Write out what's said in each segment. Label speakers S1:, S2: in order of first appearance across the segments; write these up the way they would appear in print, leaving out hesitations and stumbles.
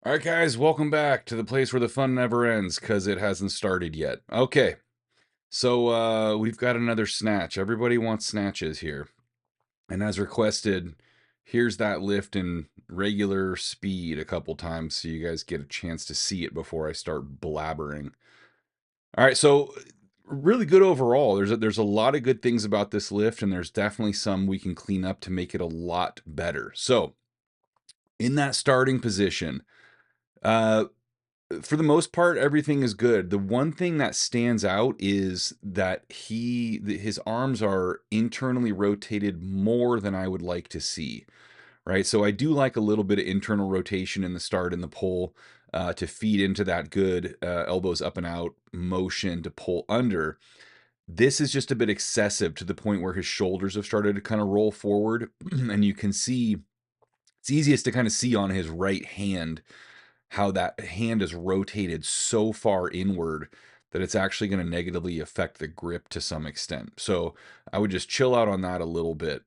S1: All right, guys, welcome back to the place where the fun never ends because it hasn't started yet. Okay, so we've got another snatch. Everybody wants snatches here. And as requested, here's that lift in regular speed a couple times so you guys get a chance to see it before I start blabbering. All right, so really good overall. There's a lot of good things about this lift, and there's definitely some we can clean up to make it a lot better. So in that starting position, uh, for the most part, everything is good. The one thing that stands out is that his arms are internally rotated more than I would like to see, right? So I do like a little bit of internal rotation in the start and the pull to feed into that good elbows up and out motion to pull under. This is just a bit excessive to the point where his shoulders have started to kind of roll forward, and you can see it's easiest to kind of see on his right hand how that hand is rotated so far inward that it's actually going to negatively affect the grip to some extent. So I would just chill out on that a little bit.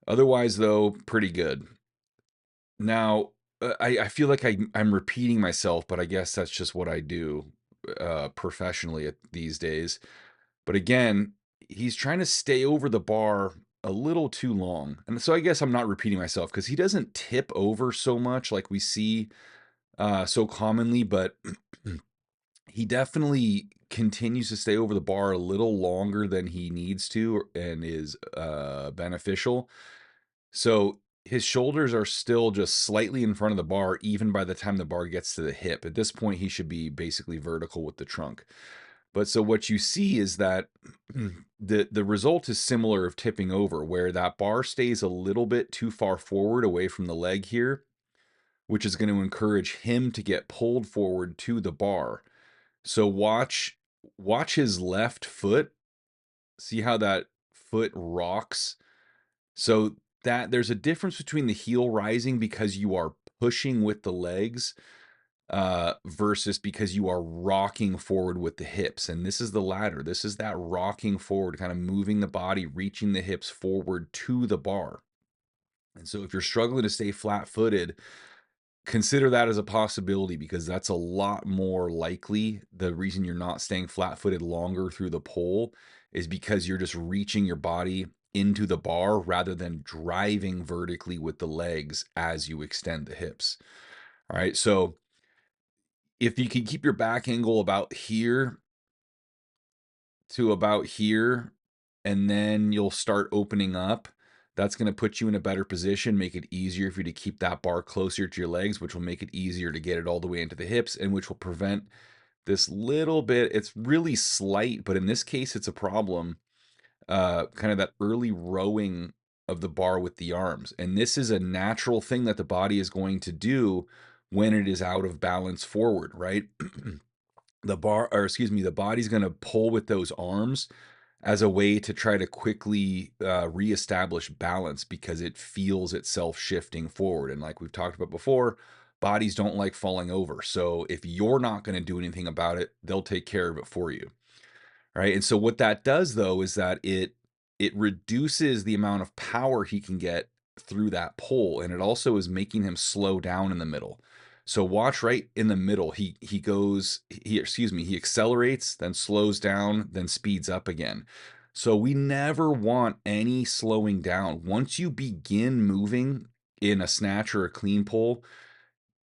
S1: Otherwise, though, pretty good. Now, I feel like I'm repeating myself, but I guess that's just what I do professionally these days. But again, he's trying to stay over the bar a little too long. And so I guess I'm not repeating myself because he doesn't tip over so much like we see so commonly, but he definitely continues to stay over the bar a little longer than he needs to and is beneficial. So his shoulders are still just slightly in front of the bar, even by the time the bar gets to the hip. At this point, he should be basically vertical with the trunk. But so what you see is that the result is similar of tipping over, where that bar stays a little bit too far forward away from the leg here, which is going to encourage him to get pulled forward to the bar. So watch his left foot. See how that foot rocks? So that there's a difference between the heel rising because you are pushing with the legs versus because you are rocking forward with the hips. And this is the latter. This is that rocking forward, kind of moving the body, reaching the hips forward to the bar. And so if you're struggling to stay flat-footed, consider that as a possibility because that's a lot more likely. The reason you're not staying flat-footed longer through the pole is because you're just reaching your body into the bar rather than driving vertically with the legs as you extend the hips. All right, so if you can keep your back angle about here to about here, and then you'll start opening up. That's going to put you in a better position, make it easier for you to keep that bar closer to your legs, which will make it easier to get it all the way into the hips, and which will prevent this little bit. It's really slight, but in this case, it's a problem. Kind of that early rowing of the bar with the arms. And this is a natural thing that the body is going to do when it is out of balance forward, right? The body's going to pull with those arms as a way to try to quickly reestablish balance because it feels itself shifting forward. And like we've talked about before, bodies don't like falling over. So if you're not going to do anything about it, they'll take care of it for you. Right. And so what that does though is that it reduces the amount of power he can get through that pull. And it also is making him slow down in the middle. So watch right in the middle. He accelerates, then slows down, then speeds up again. So we never want any slowing down. Once you begin moving in a snatch or a clean pull,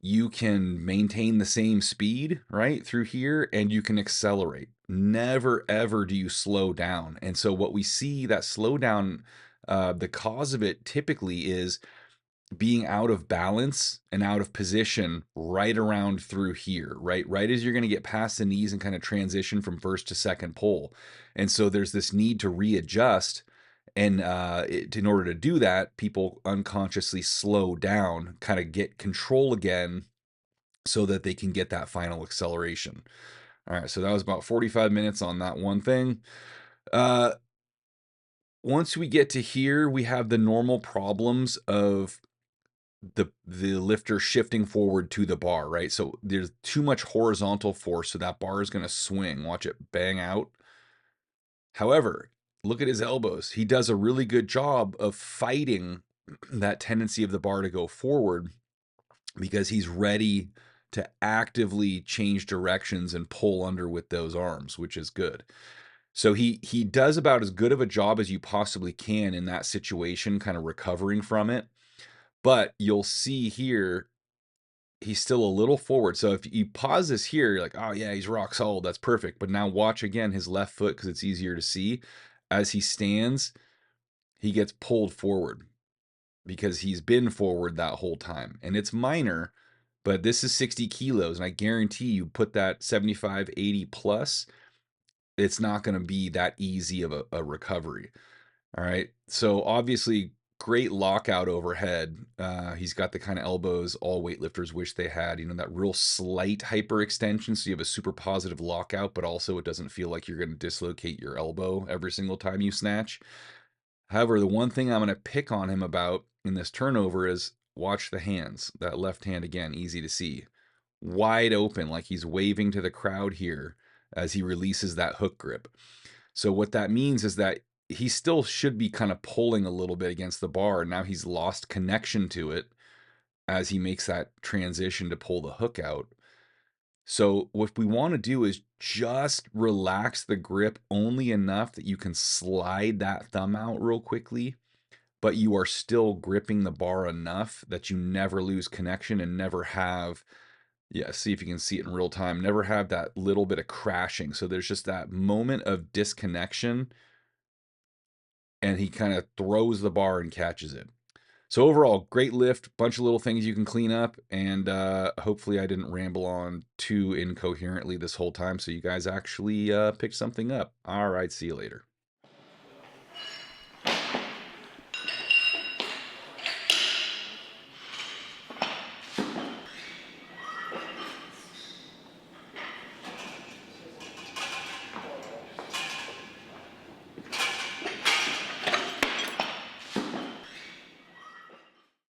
S1: you can maintain the same speed right through here and you can accelerate. Never ever do you slow down. And so what we see that slowdown, the cause of it typically is being out of balance and out of position right around through here, right as you're going to get past the knees and kind of transition from first to second pull. And so there's this need to readjust, and in order to do that, people unconsciously slow down, kind of get control again so that they can get that final acceleration. All right, so that was about 45 minutes on that one thing. Uh, Once we get to here, we have the normal problems of the lifter shifting forward to the bar, right? So there's too much horizontal force, so that bar is going to swing. Watch it bang out. However, look at his elbows. He does a really good job of fighting that tendency of the bar to go forward because he's ready to actively change directions and pull under with those arms, which is good. So he does about as good of a job as you possibly can in that situation, kind of recovering from it. But you'll see here, he's still a little forward. So if you pause this here, you're like, oh yeah, he's rock solid. That's perfect. But now watch again his left foot because it's easier to see. As he stands, he gets pulled forward because he's been forward that whole time. And it's minor, but this is 60 kilos. And I guarantee you put that 75, 80 plus, it's not going to be that easy of a recovery. All right. So obviously, great lockout overhead. He's got the kind of elbows all weightlifters wish they had. You know, that real slight hyperextension. So you have a super positive lockout, but also it doesn't feel like you're going to dislocate your elbow every single time you snatch. However, the one thing I'm going to pick on him about in this turnover is watch the hands. That left hand, again, easy to see. Wide open, like he's waving to the crowd here as he releases that hook grip. So what that means is that he still should be kind of pulling a little bit against the bar. Now he's lost connection to it as he makes that transition to pull the hook out. So what we want to do is just relax the grip only enough that you can slide that thumb out real quickly, but you are still gripping the bar enough that you never lose connection and never have, yeah, see if you can see it in real time, never have that little bit of crashing. So there's just that moment of disconnection and he kind of throws the bar and catches it. So overall, great lift, bunch of little things you can clean up, and hopefully I didn't ramble on too incoherently this whole time so you guys actually picked something up. All right, see you later.